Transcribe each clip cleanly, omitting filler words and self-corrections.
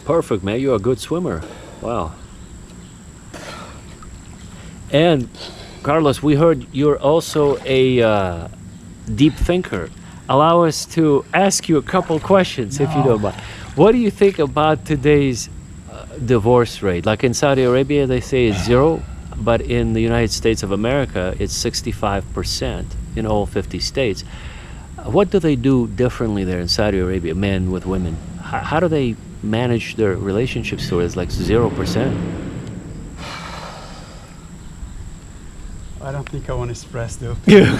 Perfect, man. You're a good swimmer. Wow. And Carlos, we heard you're also a deep thinker. Allow us to ask you a couple questions, if you don't mind. What do you think about today's divorce rate? Like in Saudi Arabia, they say it's 0, but in the United States of America, it's 65% in all 50 states. What do they do differently there in Saudi Arabia, men with women? How do they manage their relationships so it's like 0%? I don't think I want to express the opinion.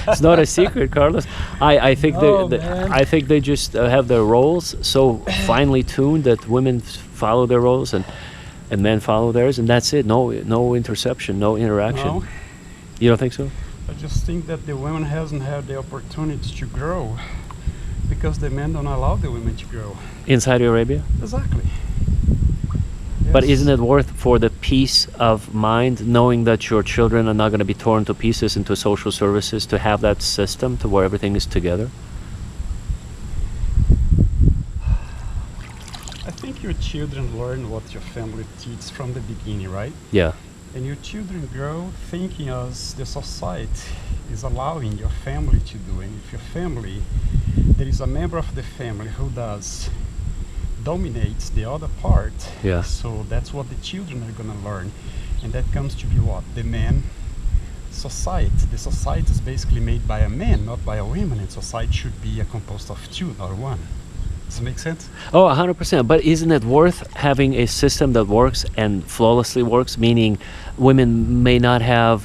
It's not a secret, Carlos. I think I think they just have their roles so finely tuned that women follow their roles and men follow theirs, and that's it. No interception, no interaction. No. You don't think so? I just think that the women hasn't had the opportunity to grow because the men don't allow the women to grow. In Saudi Arabia? Exactly. But Yes. isn't it worth for the peace of mind, knowing that your children are not going to be torn to pieces into social services, to have that system to where everything is together? I think your children learn what your family teaches from the beginning, right? Yeah. And your children grow thinking as the society is allowing your family to do. And if your family, there is a member of the family who dominates the other part, Yeah. so that's what the children are going to learn. And that comes to be what? The man society. The society is basically made by a man, not by a woman, and society should be composed of two, not one. Does it make sense? Oh, 100%. But isn't it worth having a system that works and flawlessly works, meaning women may not have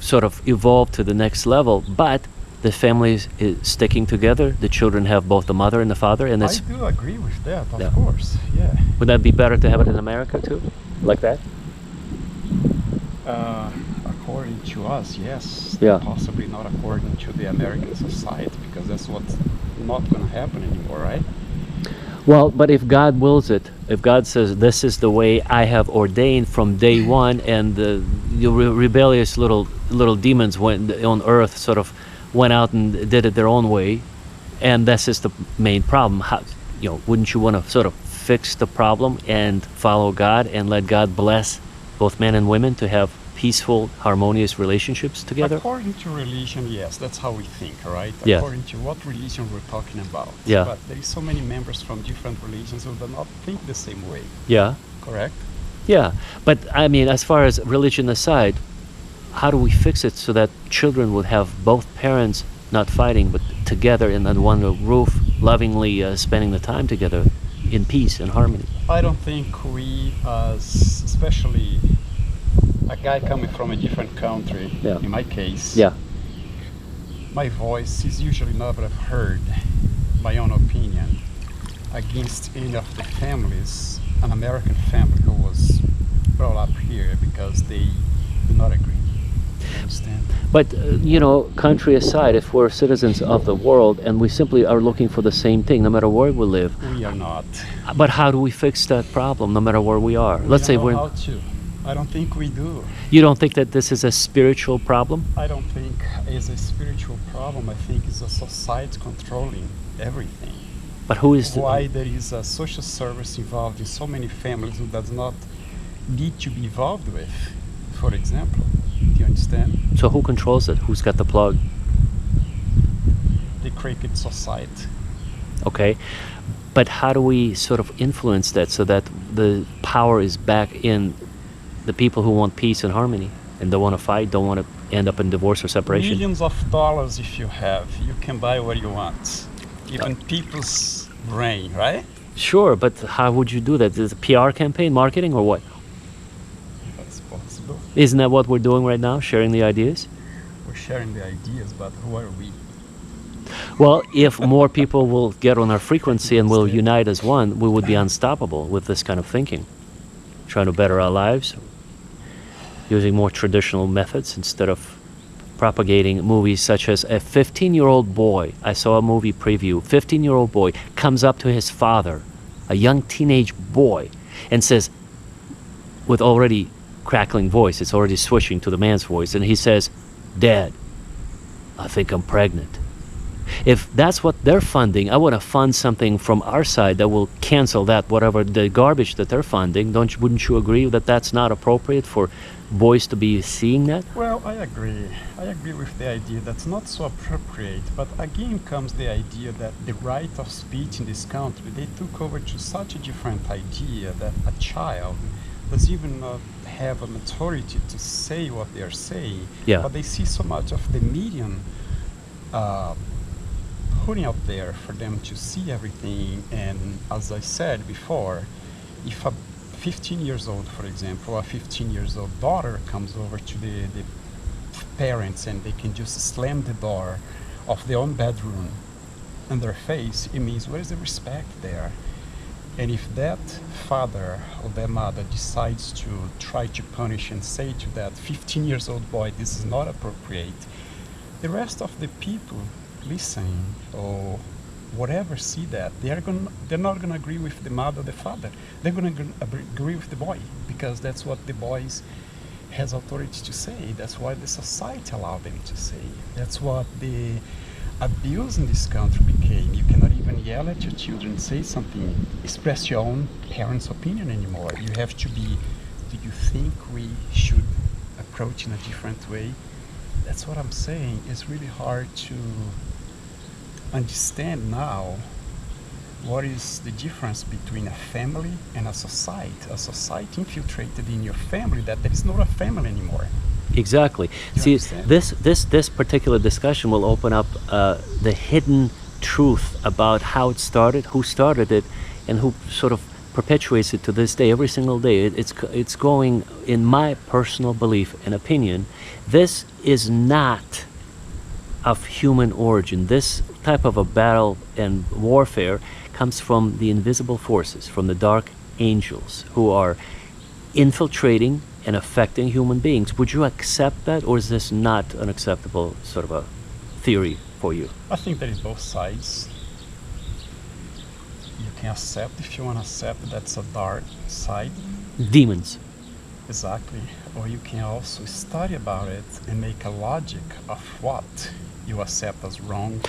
sort of evolved to the next level, but the family is sticking together, the children have both the mother and the father, and I it's, do agree with that, of Yeah. course, yeah. would that be better to have it in America too? Like that? According to us, yes. Yeah. Possibly not according to the American society, because that's what's not going to happen anymore, right? Well, but if God wills it, if God says this is the way I have ordained from day one, and the rebellious little demons went on earth, sort of went out and did it their own way, and this is the main problem. How, wouldn't you want to sort of fix the problem and follow God and let God bless both men and women to have peaceful, harmonious relationships together? According to religion, yes, that's how we think, right? Yeah. According to what religion we're talking about. Yeah. But there is so many members from different religions who do not think the same way, Yeah, correct? yeah. But I mean, as far as religion aside, how do we fix it so that children would have both parents not fighting, but together in under one roof, lovingly spending the time together in peace and harmony? I don't think we, especially a guy coming from a different country, Yeah. in my case, Yeah. my voice is usually never heard, my own opinion, against any of the families, an American family who was brought up here because they do not agree. You understand? But, country aside, if we're citizens of the world and we simply are looking for the same thing, no matter where we live, We are not. but how do we fix that problem, no matter where we are? Let's say we don't we're... know how to. I don't think we do. You don't think that this is a spiritual problem? I don't think it's a spiritual problem. I think it's a society controlling everything. But who is... Why there is a social service involved in so many families who does not need to be involved with, for example. Do you understand? So who controls it? Who's got the plug? The cricket society. Okay. But how do we sort of influence that so that the power is back in the people who want peace and harmony and don't want to fight, don't want to end up in divorce or separation? Millions of dollars if you have, you can buy what you want. Even people's brain, right? Sure, but how would you do that? Is it a PR campaign, marketing, or what? That's possible. Isn't that what we're doing right now, sharing the ideas? We're sharing the ideas, but who are we? Well, if more people will get on our frequency and will unite as one, we would be unstoppable with this kind of thinking. Trying to better our lives, using more traditional methods instead of propagating movies such as a 15-year-old boy. I saw a movie preview. 15-year-old boy comes up to his father, a young teenage boy, and says, with already crackling voice, it's already switching to the man's voice, and he says, "Dad, I think I'm pregnant." If that's what they're funding, I want to fund something from our side that will cancel that, whatever the garbage that they're funding. Wouldn't you agree that that's not appropriate for boys to be seeing that? Well, I agree. I agree with the idea that's not so appropriate, but again comes the idea that the right of speech in this country, they took over to such a different idea that a child does even not have a maturity to say what they're saying, Yeah. but they see so much of the medium putting out there for them to see everything. And as I said before, if a 15 years old, for example, a 15 years old daughter comes over to the parents and they can just slam the door of their own bedroom in their face, it means where is the respect there? And if that father or that mother decides to try to punish and say to that 15 years old boy, this is not appropriate, the rest of the people listening or whatever see that, they're not going to agree with the mother or the father. They're going to agree with the boy, because that's what the boy has authority to say. That's what the society allowed them to say. That's what the abuse in this country became. You cannot even yell at your children, say something, express your own parents' opinion anymore. You have to be, do you think we should approach in a different way? That's what I'm saying. It's really hard to understand now what is the difference between a family and a society. A society infiltrated in your family that is not a family anymore. Exactly. You See, understand? this particular discussion will open up the hidden truth about how it started, who started it, and who sort of perpetuates it to this day. Every single day, it's going. In my personal belief and opinion, this is not of human origin. This type of a battle and warfare comes from the invisible forces, from the dark angels who are infiltrating and affecting human beings. Would you accept that, or is this not an acceptable sort of a theory for you? I think there is both sides. You can accept, if you want to accept, that's a dark side. Demons. Exactly. Or you can also study about it and make a logic of what you accept as wrong.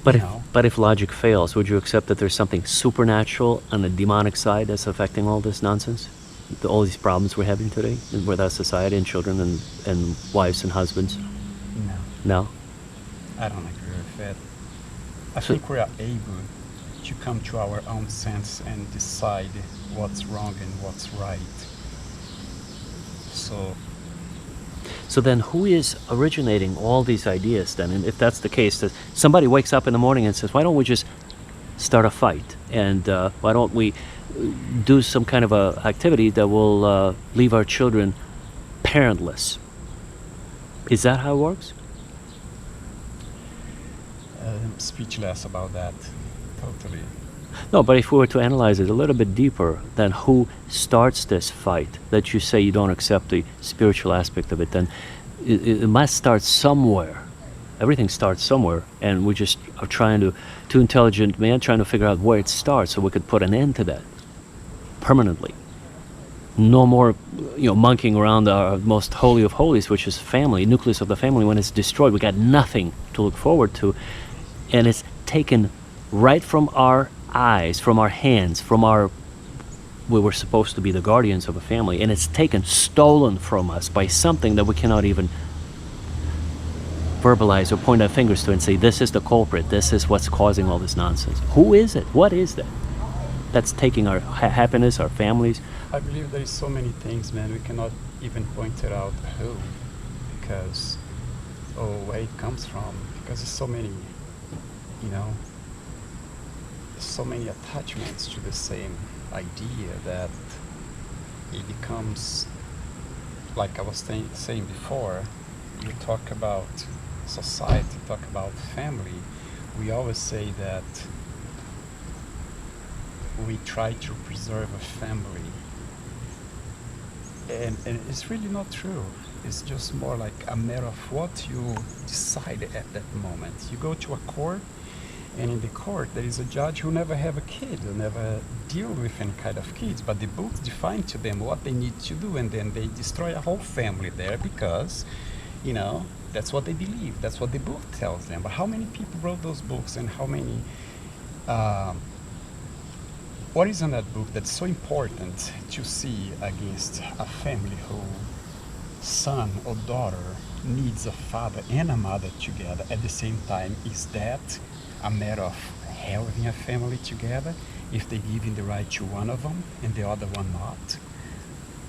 But You if, know. but if logic fails, would you accept that there's something supernatural on the demonic side that's affecting all this nonsense? All these problems we're having today with our society and children and wives and husbands? No, No? I don't agree with that. I So- think we are able to come to our own sense and decide what's wrong and what's right. So then who is originating all these ideas then? And if that's the case, that somebody wakes up in the morning and says, why don't we just start a fight? And why don't we do some kind of a activity that will leave our children parentless? Is that how it works? I'm speechless about that. Totally. No, but if we were to analyze it a little bit deeper, then who starts this fight? That you say you don't accept the spiritual aspect of it, then it must start somewhere. Everything starts somewhere, and we just are two intelligent men trying to figure out where it starts so we could put an end to that permanently. No more, monkeying around our most holy of holies, which is family, nucleus of the family. When it's destroyed, we got nothing to look forward to, and it's taken right from our eyes, from our hands, we were supposed to be the guardians of a family, and it's stolen from us by something that we cannot even verbalize or point our fingers to and say, this is the culprit, this is what's causing all this nonsense. Who is it? What is that? That's taking our happiness, our families. I believe there is so many things, man, we cannot even point it out who, because, where it comes from, because there's so many, so many attachments to the same idea that it becomes, like I was saying before, you talk about society, talk about family, we always say that we try to preserve a family, and it's really not true. It's just more like a matter of what you decide at that moment. You go to a court, and in the court there is a judge who never have a kid, who never deal with any kind of kids, but the books define to them what they need to do, and then they destroy a whole family there because, That's what they believe. That's what the book tells them. But how many people wrote those books, and how many? What is in that book that's so important to see against a family who son or daughter needs a father and a mother together at the same time? Is that a matter of having a family together if they give in the right to one of them and the other one not?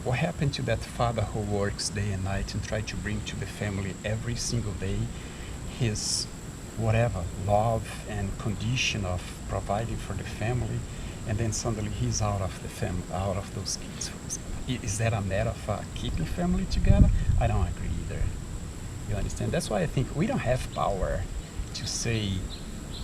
What happened to that father who works day and night and try to bring to the family every single day his whatever love and condition of providing for the family, and then suddenly he's out of the family, out of those kids, for example? Is that a matter of keeping family together? I don't agree either. You understand? That's why I think we don't have power to say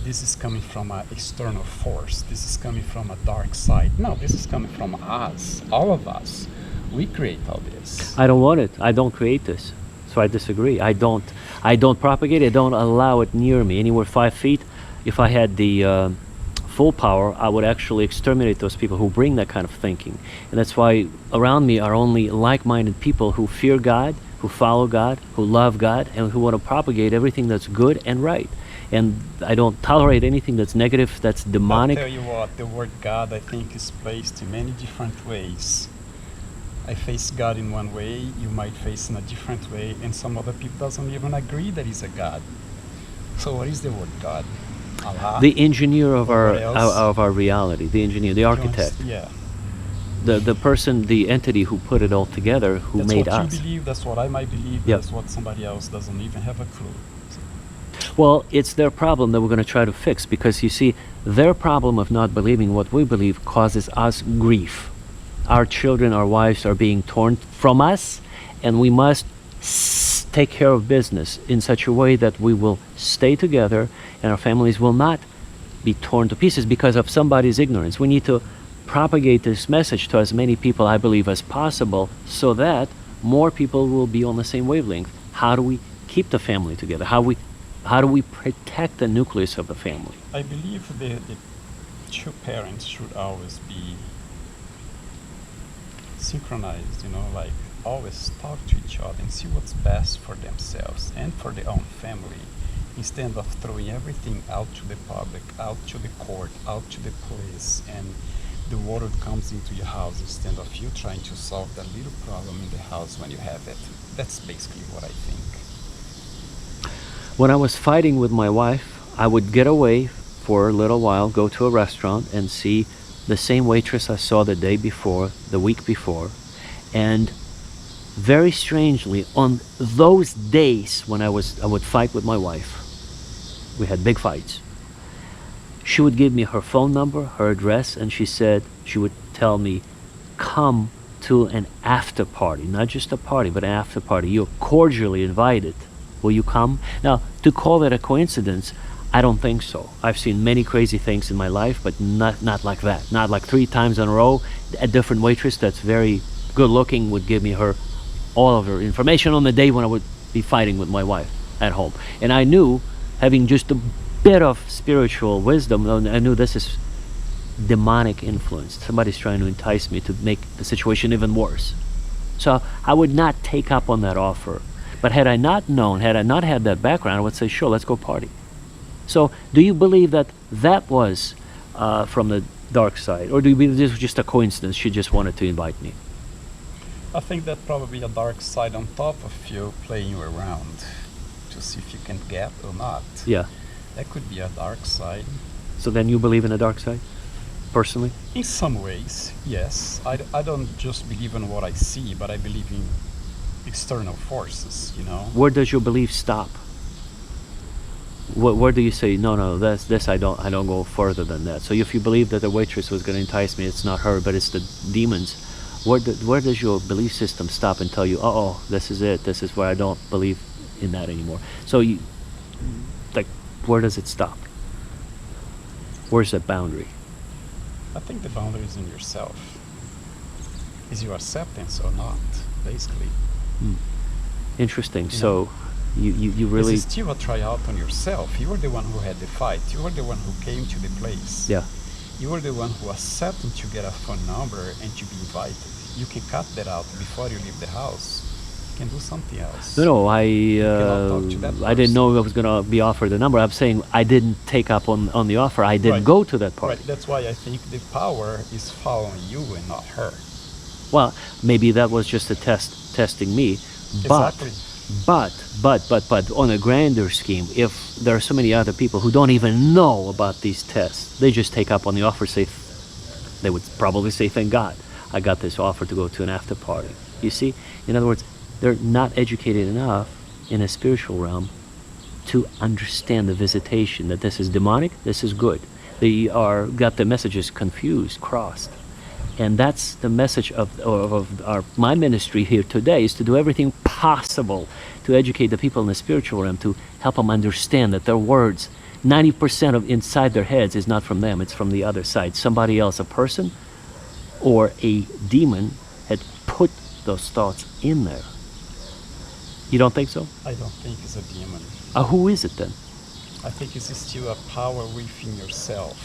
this is coming from an external force, this is coming from a dark side. No, this is coming from us, all of us. We create all this. I don't want it. I don't create this. So I disagree. I don't propagate it. I don't allow it near me. Anywhere 5 feet, if I had the full power, I would actually exterminate those people who bring that kind of thinking. And that's why around me are only like-minded people who fear God, who follow God, who love God, and who want to propagate everything that's good and right. And I don't tolerate anything that's negative, that's demonic. I'll tell you what, the word God, I think, is placed in many different ways. I face God in one way, you might face in a different way, and some other people doesn't even agree that he's a God. So what is the word God? Allah? The engineer of our reality, the engineer, the architect. Yeah. The person, the entity who put it all together, who That's made what us. you believe, that's what I might believe, Yep. that's what somebody else doesn't even have a clue. Well, it's their problem that we're going to try to fix, because you see, their problem of not believing what we believe causes us grief. Our children, our wives are being torn from us, and we must take care of business in such a way that we will stay together and our families will not be torn to pieces because of somebody's ignorance. We need to propagate this message to as many people, I believe, as possible, so that more people will be on the same wavelength. How do we keep the family together? How do we protect the nucleus of the family? I believe the two parents should always be synchronized, like always talk to each other and see what's best for themselves and for their own family, instead of throwing everything out to the public, out to the court, out to the police, and the world comes into your house instead of you trying to solve that little problem in the house when you have it. That's basically what I think. When I was fighting with my wife, I would get away for a little while, go to a restaurant and see the same waitress I saw the day before, the week before, and very strangely, on those days when I would fight with my wife, we had big fights, she would give me her phone number, her address, and she would tell me, come to an after party, not just a party, but an after party. You're cordially invited. Will you come? Now, to call it a coincidence, I don't think so. I've seen many crazy things in my life, but not like that. Not like 3 times in a row, a different waitress that's very good looking would give me all of her information on the day when I would be fighting with my wife at home. And I knew, having just a bit of spiritual wisdom, I knew this is demonic influence. Somebody's trying to entice me to make the situation even worse. So I would not take up on that offer. But had I not known, had I not had that background, I would say, sure, let's go party. So do you believe that was from the dark side? Or do you believe this was just a coincidence? She just wanted to invite me? I think that probably a dark side on top of you playing you around to see if you can get or not. Yeah. That could be a dark side. So then you believe in a dark side, personally? In some ways, yes. I don't just believe in what I see, but I believe in external forces, Where does your belief stop? Where do you say, no, this I don't go further than that? So if you believe that the waitress was going to entice me, it's not her, but it's the demons. Where does your belief system stop and tell you, this is it, this is where I don't believe in that anymore? So where does it stop? Where's that boundary? I think the boundary is in yourself. Is your acceptance or not, basically. Interesting. So you really... This is still a tryout on yourself. You were the one who had the fight. You were the one who came to the place. Yeah. You were the one who accepted to get a phone number and to be invited. You can cut that out before you leave the house. can do something else. No, cannot talk to that I didn't person. know I was going to be offered the number. I'm saying I didn't take up on the offer. I didn't Right. go to that party. Right. That's why I think the power is following you and not her. Well, maybe that was just a testing me, but Exactly. but on a grander scheme, if there are so many other people who don't even know about these tests, they just take up on the offer. They would probably say, "Thank God, I got this offer to go to an after party." You see, in other words, they're not educated enough in a spiritual realm to understand the visitation, that this is demonic, this is good. They are got the messages confused, crossed. And that's the message of my ministry here today, is to do everything possible to educate the people in the spiritual realm, to help them understand that their words, 90% of inside their heads is not from them, it's from the other side. Somebody else, a person or a demon, had put those thoughts in there. You don't think so? I don't think it's a demon. Who is it then? I think it's still a power within yourself.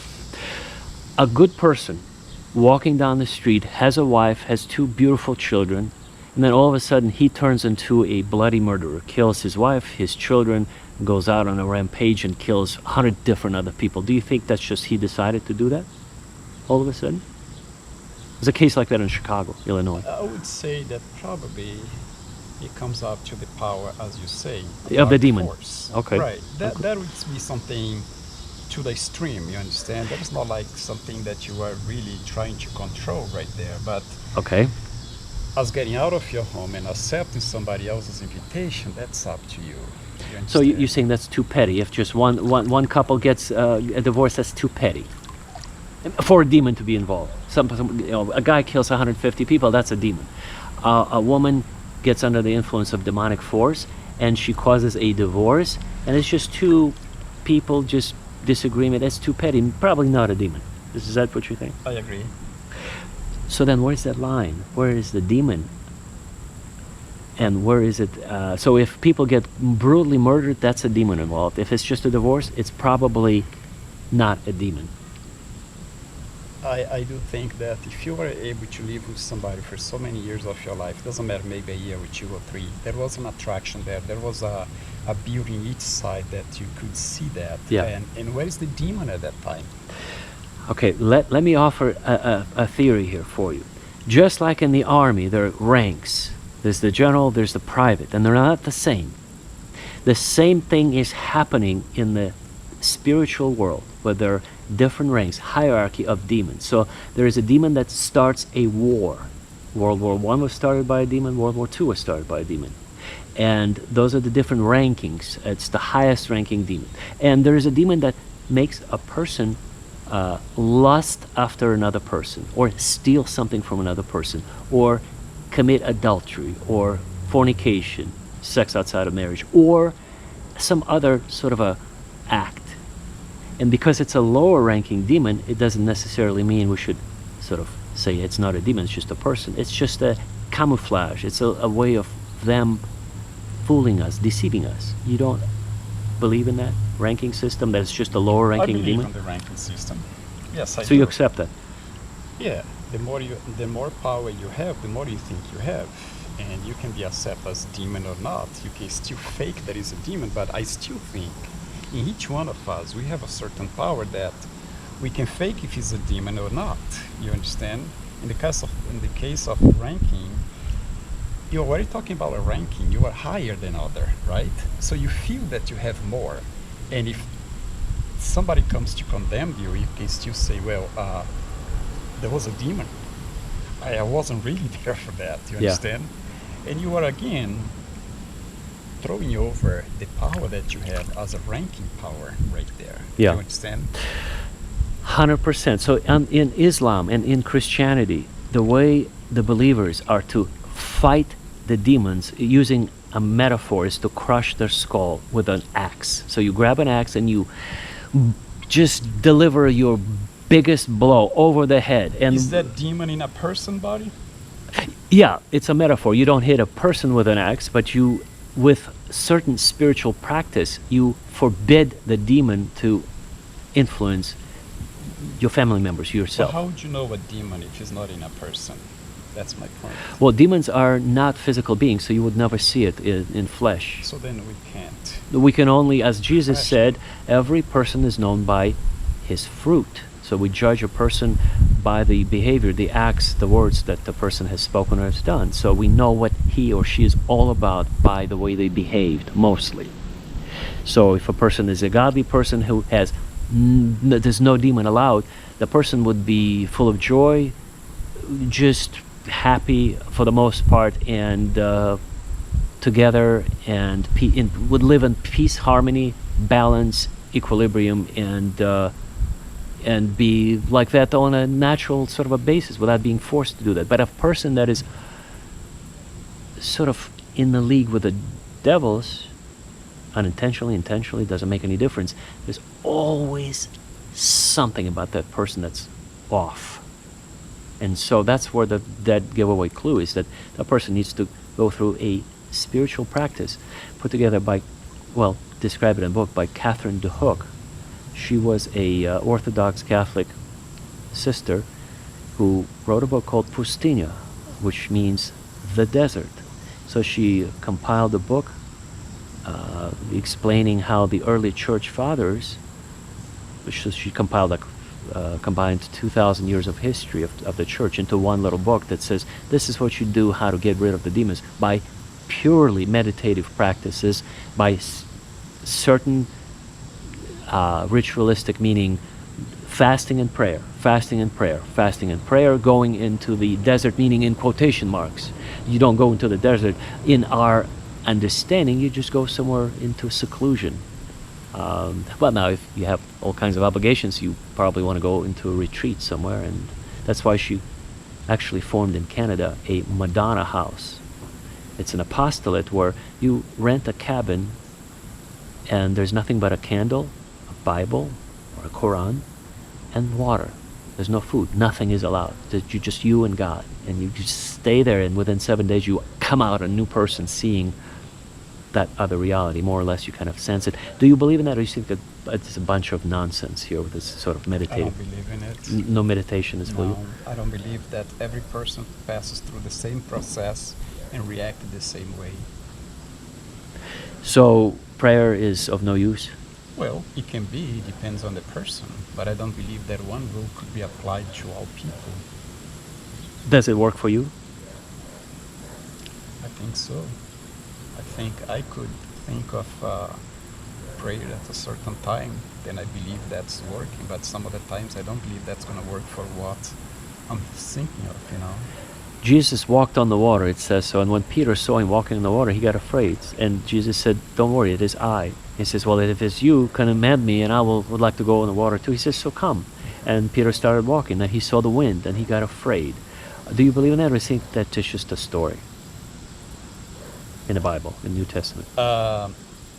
A good person walking down the street has a wife, has two beautiful children, and then all of a sudden he turns into a bloody murderer, kills his wife, his children, goes out on a rampage and kills 100 different other people. Do you think that's just he decided to do that all of a sudden? There's a case like that in Chicago, Illinois. I would say that probably it comes up to the power, as you say, Of the dark demon. force. Okay. Right. That would be something to the extreme, you understand? That is not like something that you are really trying to control right there. But Okay. as getting out of your home and accepting somebody else's invitation, that's up to you. So you're saying that's too petty. If just one couple gets a divorce, that's too petty for a demon to be involved. A guy kills 150 people, that's a demon. A woman gets under the influence of demonic force and she causes a divorce, and it's just two people just disagreement. That's too petty. Probably not a demon. Is that what you think? I agree. So then, where's that line? Where is the demon? And where is it? So if people get brutally murdered, that's a demon involved. If it's just a divorce, it's probably not a demon. I do think that if you were able to live with somebody for so many years of your life, doesn't matter, maybe a year or 2 or 3, there was an attraction there. There was a beauty in each side that you could see that. Yeah. And where is the demon at that time? Okay, let me offer a theory here for you. Just like in the army, there are ranks. There's the general, there's the private, and they're not the same. The same thing is happening in the spiritual world, where there are different ranks, hierarchy of demons. So there is a demon that starts a war. World War I was started by a demon, World War II was started by a demon. And those are the different rankings. It's the highest ranking demon. And there is a demon that makes a person lust after another person, or steal something from another person, or commit adultery, or fornication, sex outside of marriage, or some other sort of a act. And because it's a lower ranking demon, it doesn't necessarily mean we should sort of say it's not a demon, it's just a person. It's just a camouflage. It's a way of them fooling us, deceiving us. You don't believe in that ranking system, that it's just a lower ranking I believe demon? in the ranking system. Yes, I So do. you accept that? Yeah, the more power you have, the more you think you have. And you can be accepted as demon or not. You can still fake that is a demon, but I still think in each one of us we have a certain power that we can fake if it's a demon or not. You understand? In the case of ranking, you're already talking about a ranking. You are higher than other, right? So you feel that you have more. And if somebody comes to condemn you, you can still say, well, there was a demon. I wasn't really there for that. You Yeah. understand? And you are again throwing over the power that you have as a ranking power right there. Yeah. You understand? 100%. So in Islam and in Christianity, the way the believers are to fight the demons using a metaphor is to crush their skull with an axe. So you grab an axe and you just deliver your biggest blow over the head. And Is that demon in a person body? yeah, it's a metaphor. You don't hit a person with an axe, but you, with certain spiritual practice, you forbid the demon to influence your family members, So yourself. how would you know a demon if it's not in a person? That's my point. Well, demons are not physical beings, so you would never see it in flesh. So then we can't. We can only, as Jesus Flesh. said, every person is known by his fruit. So we judge a person by the behavior, the acts, the words that the person has spoken or has done. So we know what he or she is all about by the way they behaved, mostly. So if a person is a godly person who has, there's no demon allowed, the person would be full of joy, just happy for the most part, and together, and would live in peace, harmony, balance, equilibrium, and be like that on a natural sort of a basis without being forced to do that. But a person that is sort of in the league with the devils, unintentionally, intentionally, doesn't make any difference. There's always something about that person that's off. And so that's where that giveaway clue is, that a person needs to go through a spiritual practice put together by, well, described in a book by Catherine de Hook. She was a Orthodox Catholic sister who wrote a book called Pustinja, which means the desert. So she compiled a book explaining how the early church fathers, she compiled combined 2,000 years of history of the church into one little book that says this is what you do, how to get rid of the demons, by purely meditative practices, by certain ritualistic, meaning fasting and prayer, fasting and prayer, fasting and prayer, going into the desert, meaning in quotation marks. You don't go into the desert. In our understanding, you just go somewhere into seclusion. Well, now, if you have all kinds of obligations, you probably want to go into a retreat somewhere, and that's why she actually formed in Canada a Madonna house. It's an apostolate where you rent a cabin, and there's nothing but a candle, a Bible, or a Quran, and water. There's no food. Nothing is allowed. Just you and God, and you just stay there, and within 7 days you come out a new person, seeing that other reality, more or less. You kind of sense it. Do you believe in that, or do you think that it's a bunch of nonsense here with this sort of meditative? I don't believe in it. No meditation is for you? I don't believe that every person passes through the same process and reacts the same way. So prayer is of no use? Well, it can be. It depends on the person. But I don't believe that one rule could be applied to all people. Does it work for you? I think so. I think I could think of prayer at a certain time, then I believe that's working. But some other times I don't believe that's going to work for what I'm thinking of, you know. Jesus walked on the water, it says so. And when Peter saw him walking on the water, he got afraid. And Jesus said, don't worry, it is I. He says, well, if it's you, command me, and I would like to go in the water too. He says, so come. And Peter started walking, and he saw the wind, and he got afraid. Do you believe in that, or do you think that's just a story in the Bible, in the New Testament?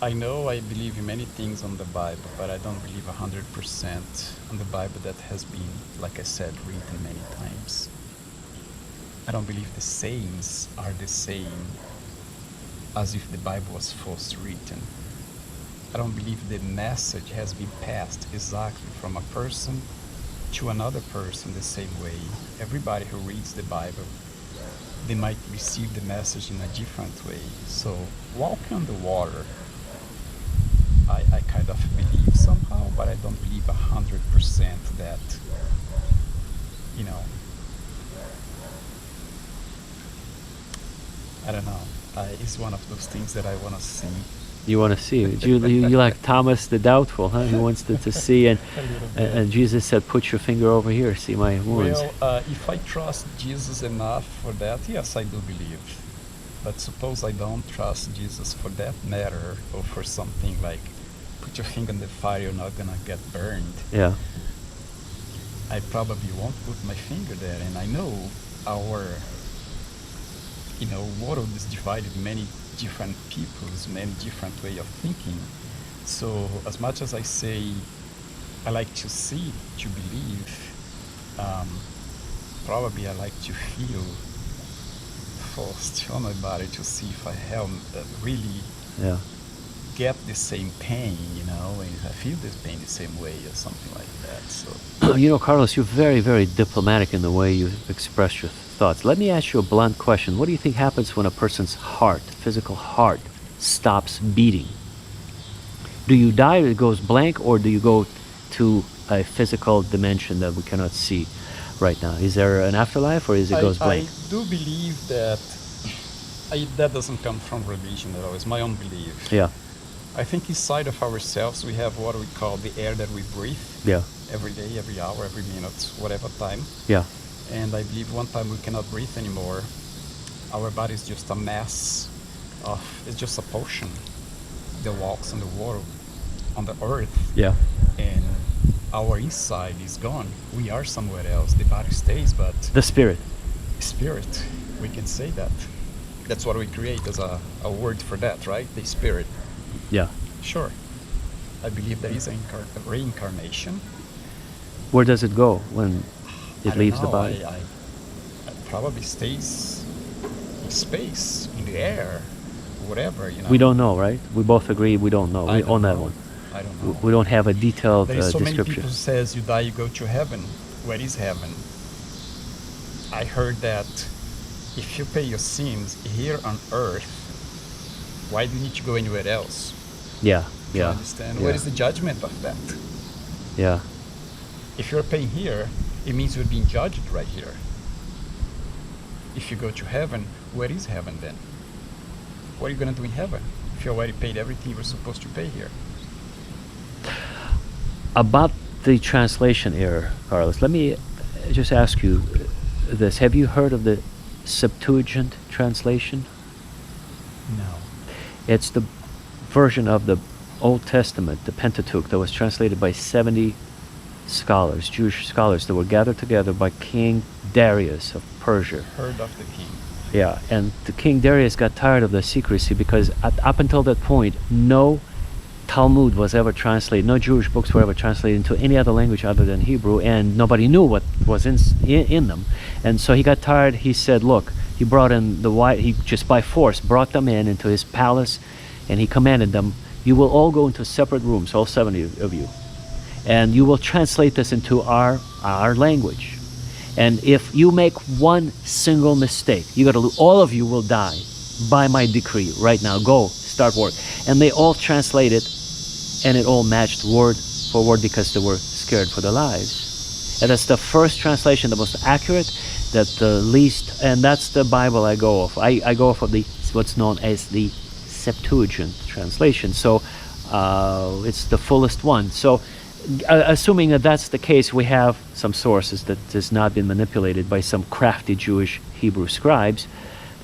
I know I believe in many things on the Bible, but I don't believe 100% on the Bible that has been, like I said, written many times. I don't believe the sayings are the same as if the Bible was first written. I don't believe the message has been passed exactly from a person to another person the same way. Everybody who reads the Bible, they might receive the message in a different way. So walking on the water, I kind of believe somehow, but I don't believe 100% that, you know, I don't know. It's one of those things that I want to see. You want to see it. You like Thomas the Doubtful, huh? He wants to see, and Jesus said, put your finger over here, see my wounds. Well, if I trust Jesus enough for that, yes, I do believe. But suppose I don't trust Jesus for that matter, or for something like, put your finger in the fire, you're not going to get burned. Yeah. I probably won't put my finger there. And I know our, world is divided in many different peoples, many different way of thinking. So as much as I say I like to see, to believe, probably I like to feel first on my body to see if I have really get the same pain, and I feel this pain the same way or something like that. So Carlos, you're very, very diplomatic in the way you express your thoughts. Let me ask you a blunt question. What do you think happens when a person's heart, physical heart, stops beating? Do you die, or it goes blank, or do you go to a physical dimension that we cannot see right now? Is there an afterlife, or is it goes blank? I do believe that that doesn't come from religion at all. It's my own belief. Yeah, I think inside of ourselves we have what we call the air that we breathe yeah, every day, every hour, every minute, whatever time. yeah, And I believe one time we cannot breathe anymore. Our body is just a mass of, it's just a potion that walks on the water, on the earth. yeah. And our inside is gone. We are somewhere else. The body stays, but The spirit. spirit, we can say that. That's what we create as a word for that, right? The spirit. Yeah. Sure. I believe there is a reincarnation. Where does it go when I it don't leaves the know, body? it probably stays in space, in the air, whatever, you know. We don't know, right? We both agree we don't know. I We don't own that know. one. I don't know. We don't have a detailed There is so many description. people who says you die, you go to heaven. Where is heaven? I heard that if you pay your sins here on earth, why do you need to go anywhere else? Yeah, Do you yeah, understand? yeah. What is the judgment of that? yeah. If you're paying here, it means you're being judged right here. If you go to heaven, where is heaven then? What are you going to do in heaven if you already paid everything you were supposed to pay here? About the translation error, Carlos, let me just ask you this. Have you heard of the Septuagint Translation? No. It's the version of the Old Testament, the Pentateuch, that was translated by 70 scholars, Jewish scholars, that were gathered together by King Darius of Persia. Heard of the king. Yeah, and the King Darius got tired of the secrecy because up until that point, no Talmud was ever translated, no Jewish books were ever translated into any other language other than Hebrew, and nobody knew what was in them. And so he got tired. He said, look, he brought in he just by force brought them into his palace, and he commanded them, you will all go into separate rooms, all 70 of you, and you will translate this into our language. And if you make one single mistake, all of you will die by my decree right now. Go, start work. And they all translated, and it all matched word for word because they were scared for their lives. And that's the first translation, the most accurate, that the least, and that's the Bible I go off. I go off of what's known as the Septuagint translation. So it's the fullest one. So assuming that that's the case, we have some sources that has not been manipulated by some crafty Jewish Hebrew scribes.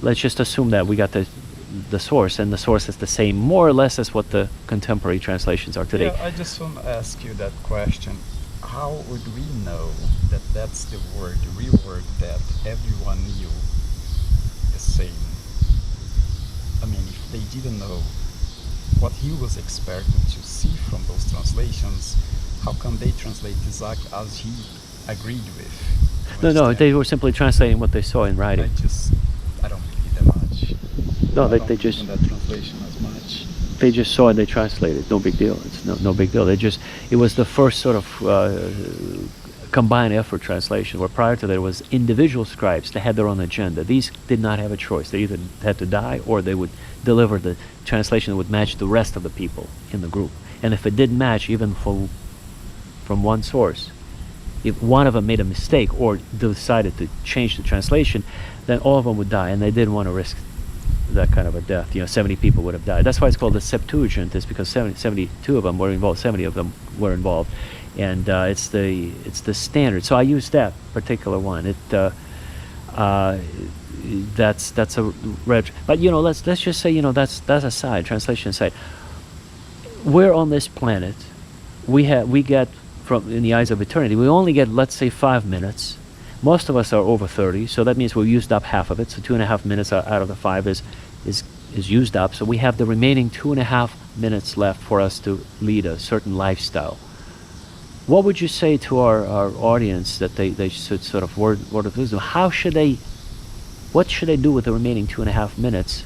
Let's just assume that we got the source, and the source is the same more or less as what the contemporary translations are today. Yeah, I just want to ask you that question. How would we know that that's the word, the real word that everyone knew the same? I mean, if they didn't know what he was expecting to see from those translations, how come they translate exactly as he agreed with? No, Understand? they were simply translating what they saw in writing. I don't believe that much. No, I they don't just believe in that translation as much. they just saw it, they translated. No big deal. It's no big deal. It was the first sort of combined effort translation, where prior to that it was individual scribes that had their own agenda. These did not have a choice. They either had to die or they would deliver the translation that would match the rest of the people in the group. And if it didn't match, even from one source, if one of them made a mistake or decided to change the translation, then all of them would die, and they didn't want to risk that kind of a death. 70 people would have died. That's why it's called the Septuagint, is because 72 of them were involved, 70 of them were involved, and it's the standard. So I use that particular one. That's a red. But let's just say that's aside, translation aside. We're on this planet. We get from in the eyes of eternity. We only get, let's say, 5 minutes. Most of us are over 30, so that means we've used up half of it. So 2.5 minutes out of the 5 is used up. So we have the remaining 2.5 minutes left for us to lead a certain lifestyle. What would you say to our audience that they should sort of word of wisdom? What should they do with the remaining 2.5 minutes?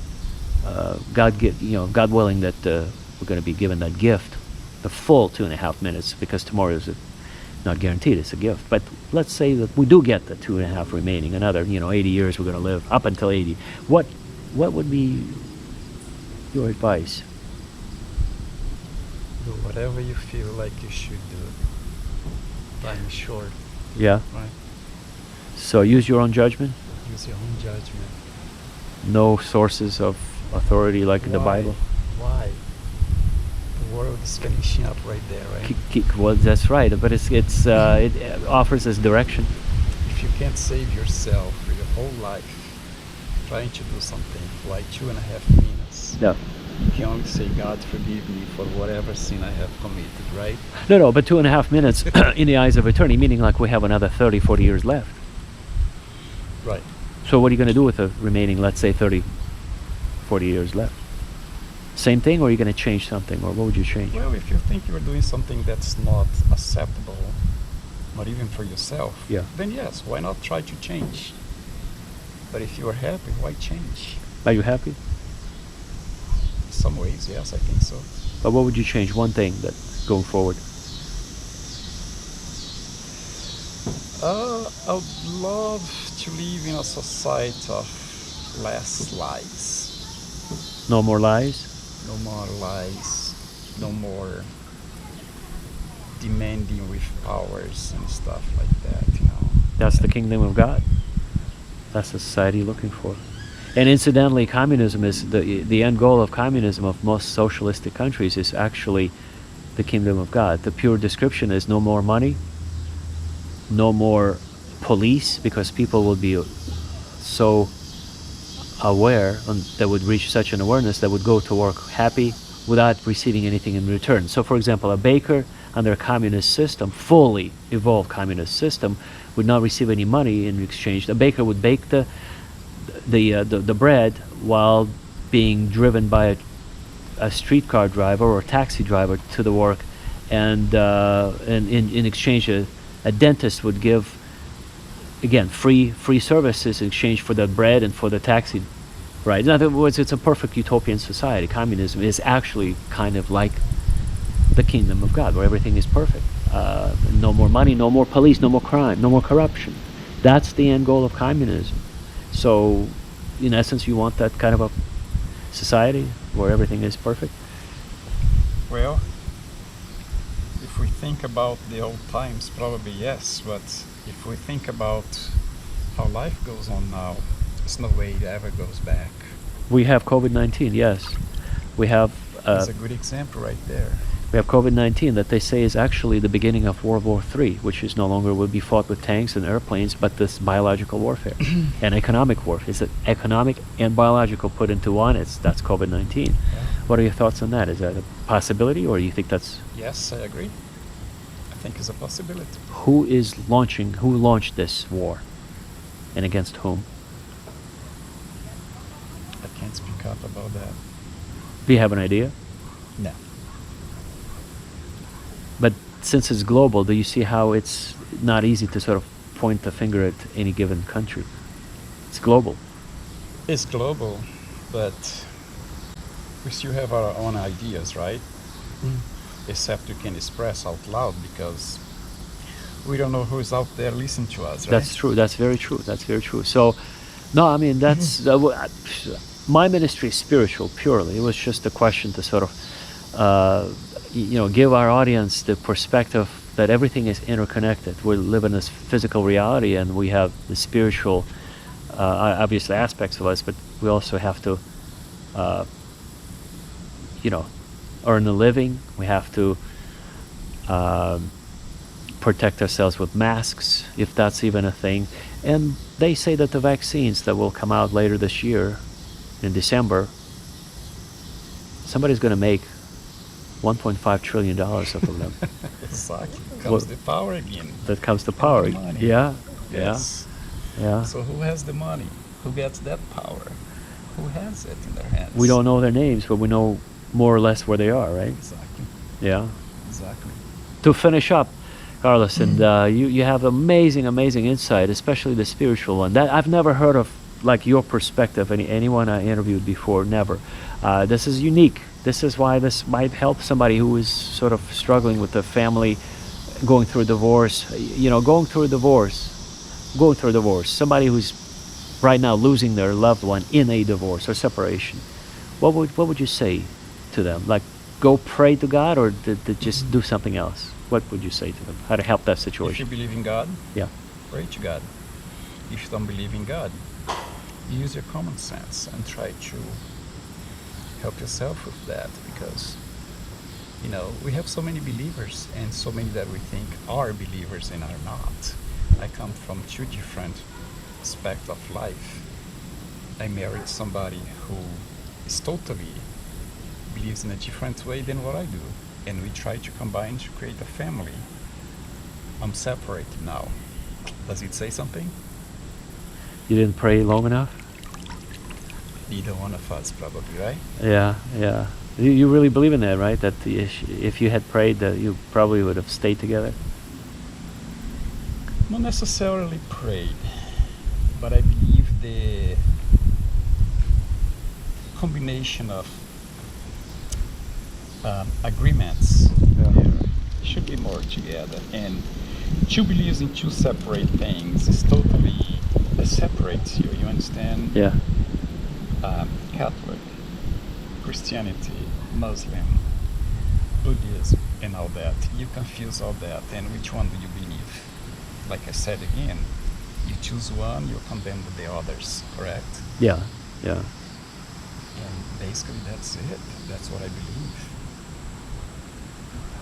God willing that we're going to be given that gift, the full 2.5 minutes, because tomorrow is not guaranteed, it's a gift. But let's say that we do get the 2.5 remaining, another 80 years we're going to live, up until 80. What would be your advice? Do whatever you feel like you should do. Time is short, Yeah. right? So use your own judgment. Use your own judgment. No sources of authority like in the Why? Bible. Why? The world is finishing up right there, right? Well, that's right, but it offers us direction. If you can't save yourself for your whole life, trying to do something for like 2.5 minutes, Yeah. you can only say, God forgive me for whatever sin I have committed, right? No, but 2.5 minutes in the eyes of eternity, meaning like we have another 30, 40 years left. Right. So what are you going to do with the remaining, let's say, 30, 40 years left? Same thing, or are you going to change something, or what would you change? Well, if you think you're doing something that's not acceptable, not even for yourself, Yeah. then yes, why not try to change? But if you are happy, why change? Are you happy? In some ways, yes, I think so. But what would you change? One thing that going forward. I would love to live in a society of less lies. No more lies? No more lies. No more demanding with powers and stuff like that. That's the kingdom of God. That's the society you're looking for. And incidentally, communism is the end goal of communism of most socialistic countries is actually the kingdom of God. The pure description is no more money, no more police, because people will be so aware and that would reach such an awareness that would go to work happy without receiving anything in return. So for example, a baker under a communist system, fully evolved communist system, would not receive any money in exchange. The baker would bake the bread while being driven by a streetcar driver or a taxi driver to the work, and in exchange a dentist would give, again, free services in exchange for the bread and for the taxi, right? In other words, it's a perfect utopian society. Communism is actually kind of like the kingdom of God, where everything is perfect. No more money, no more police, no more crime, no more corruption. That's the end goal of communism. So, in essence, you want that kind of a society where everything is perfect? Well, if we think about the old times, probably yes, but if we think about how life goes on now, there's no way it ever goes back. We have COVID-19, yes. We have That's a good example right there. we have COVID-19 that they say is actually the beginning of World War III, which is no longer will be fought with tanks and airplanes, but this biological warfare and economic warfare. Is it economic and biological put into one? That's COVID-19. Yeah. What are your thoughts on that? Is that a possibility, or do you think that's... Yes, I agree. I think it's a possibility. Who launched this war, and against whom? I can't speak up about that. Do you have an idea? No. But since it's global, do you see how it's not easy to sort of point the finger at any given country? It's global. It's global, but we still have our own ideas, right? Except we can express out loud because we don't know who's out there listening to us, right? That's true. That's very true. That's very true. So, no, I mean, that's... my ministry is spiritual, purely. It was just a question to sort of... give our audience the perspective that everything is interconnected. We live in this physical reality, and we have the spiritual, obviously, aspects of us, but we also have to, earn a living. We have to protect ourselves with masks, if that's even a thing. And they say that the vaccines that will come out later this year, in December, somebody's going to make $1.5 trillion off of them. Exactly. Comes the power again. That comes the power. The money. Yeah. Yes. Yeah. So who has the money? Who gets that power? Who has it in their hands? We don't know their names, but we know more or less where they are, right? Exactly. Yeah. Exactly. To finish up, Carlos, and you have amazing insight, especially the spiritual one. That I've never heard of, like your perspective. Anyone I interviewed before, never. This is unique. This is why this might help somebody who is sort of struggling with the family going through a divorce, going through a divorce, somebody who's right now losing their loved one in a divorce or separation, what would you say to them? Like, go pray to God, or just do something else? What would you say to them? How to help that If you situation? believe in God, Yeah. pray to God. If you don't believe in God, use your common sense and try to help yourself with that, because we have so many believers and so many that we think are believers and are not. I come from two different aspects of life. I married somebody who is totally believes in a different way than what I do, and we try to combine to create a family. I'm separated now. Does it say something? You didn't pray long enough? Neither one of us, probably, right? Yeah, yeah. You really believe in that, right? That if you had prayed, that you probably would have stayed together? Not necessarily prayed, but I believe the combination of agreements there should be more together. And two beliefs in two separate things is totally separates you. You understand? Yeah. Catholic, Christianity, Muslim, Buddhism, and all that. You confuse all that, and which one do you believe? Like I said again, you choose one, you condemn the others, correct? Yeah, yeah. And basically that's it. That's what I believe.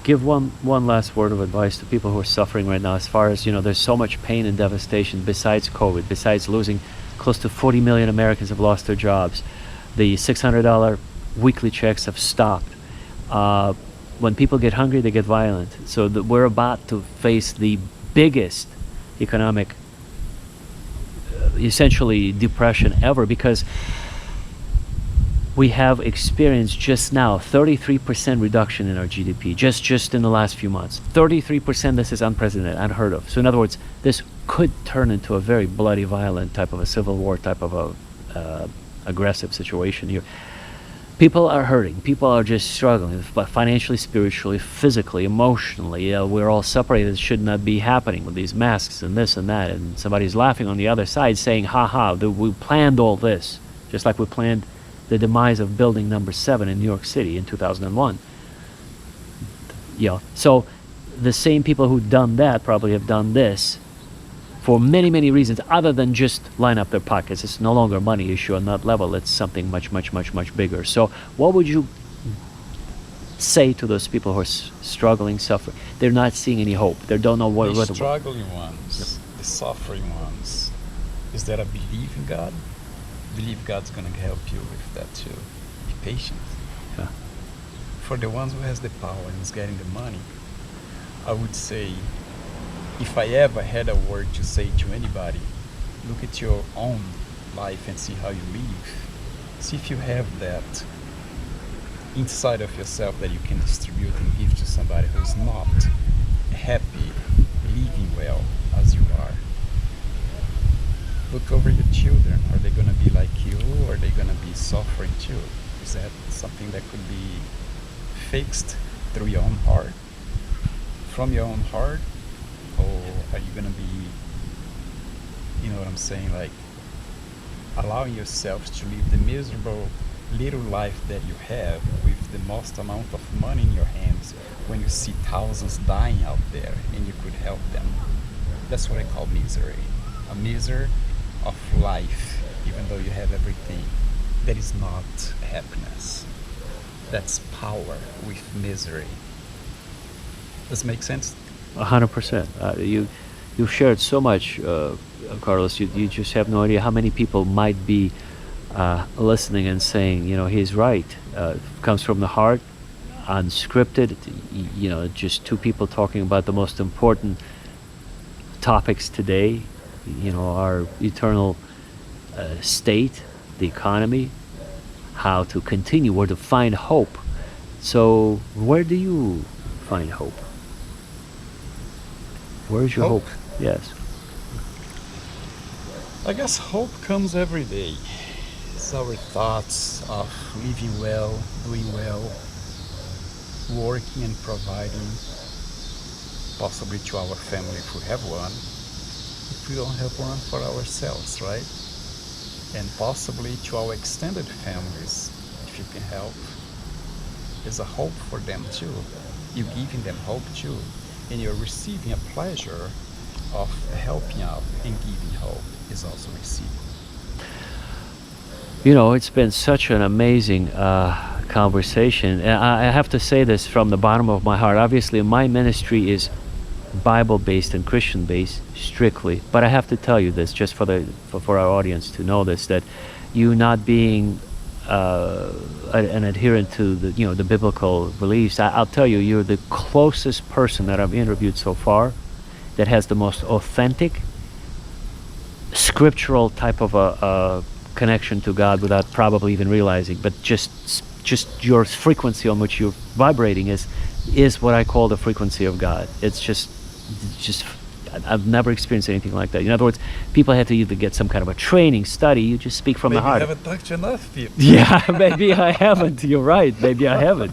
Give one last word of advice to people who are suffering right now, as far as, there's so much pain and devastation besides COVID, besides losing close to 40 million Americans have lost their jobs. The $600 weekly checks have stopped. When people get hungry, they get violent. So we're about to face the biggest economic, essentially, depression ever, because we have experienced just now 33% reduction in our GDP just in the last few months. 33%. This is unprecedented, unheard of. So in other words, this could turn into a very bloody, violent type of a civil war, type of a aggressive situation here. People are hurting. People are just struggling, financially, spiritually, physically, emotionally. We're all separated. It should not be happening with these masks and this and that. And somebody's laughing on the other side, saying, "Ha ha! We planned all this," just like we planned the demise of building number 7 in New York City in 2001. So the same people who've done that probably have done this for many, many reasons, other than just line up their pockets. It's no longer a money issue on that level. It's something much, much, much, much bigger. So what would you say to those people who are struggling, suffering? They're not seeing any hope. They don't know what... The struggling ones, the suffering ones, is that I believe in God. Believe God's going to help you with that too. Be patient. Yeah. For the ones who has the power and is getting the money, I would say, if I ever had a word to say to anybody, look at your own life and see how you live. See if you have that inside of yourself that you can distribute and give to somebody who's not happy, living well as you are. Look over your children. Are they going to be like you, or are they going to be suffering too? Is that something that could be fixed through your own heart, from your own heart? Or are you going to be, you know what I'm saying, like allowing yourself to live the miserable little life that you have with the most amount of money in your hands when you see thousands dying out there and you could help them? That's what I call misery. A misery of life, even though you have everything. That is not happiness. That's power with misery. Does it make sense? 100%. You shared so much, Carlos. You just have no idea how many people might be listening and saying, he's right. Comes from the heart, unscripted. Just two people talking about the most important topics today. Our eternal state, the economy, how to continue, where to find hope. So, where do you find hope? Where's your hope? Yes. I guess hope comes every day. It's our thoughts of living well, doing well, working and providing, possibly to our family if we have one, if we don't have one for ourselves, right? And possibly to our extended families, if you can help. There's a hope for them too. You're giving them hope too, and you're receiving a pleasure of helping out and giving hope is also received. You know, it's been such an amazing conversation. And I have to say this from the bottom of my heart. Obviously, my ministry is Bible-based and Christian-based strictly. But I have to tell you this, just for our audience to know this, that you not being an adherent to the biblical beliefs, I'll tell you, you're the closest person that I've interviewed so far that has the most authentic, scriptural type of a connection to God without probably even realizing, but just your frequency on which you're vibrating is what I call the frequency of God. It's just I've never experienced anything like that. In other words, people have to either get some kind of a training, study. You just speak from the heart. Maybe you haven't talked to enough people. Yeah, maybe I haven't. You're right. Maybe I haven't.